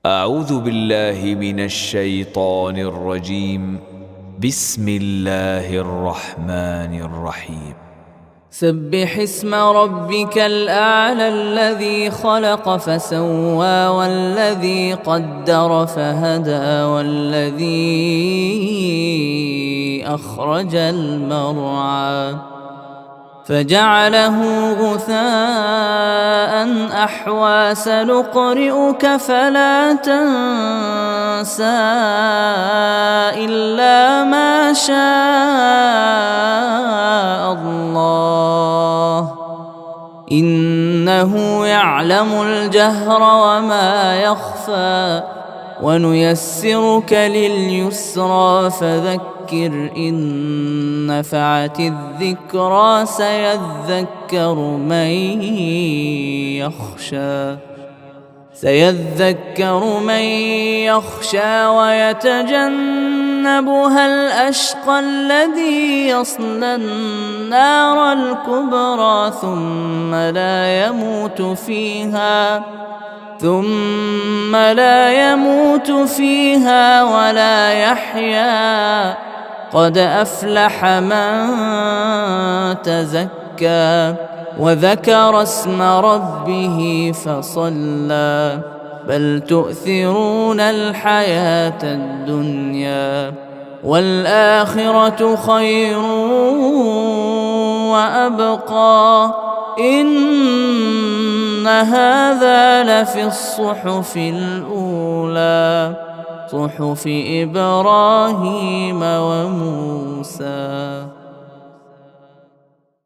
أعوذ بالله من الشيطان الرجيم. بسم الله الرحمن الرحيم. سبح اسم ربك الأعلى الذي خلق فسوى والذي قدر فهدى والذي أخرج المرعى فجعله غثاء أحوى سنقرئك فلا تنسى إلا ما شاء الله إنه يعلم الجهر وما يخفى ونيسرك لليسرى فذكر إن نفعت الذكرى سيذكر من يخشى ويتجنبها الأشقى الذي يصلى النار الكبرى ثم لا يموت فيها ولا يحيا قد أفلح من تزكى وذكر اسم ربه فصلى بل تؤثرون الحياة الدنيا والآخرة خير وأبقى إن هذا لفي الصحف الأولى صحف إبراهيم وموسى.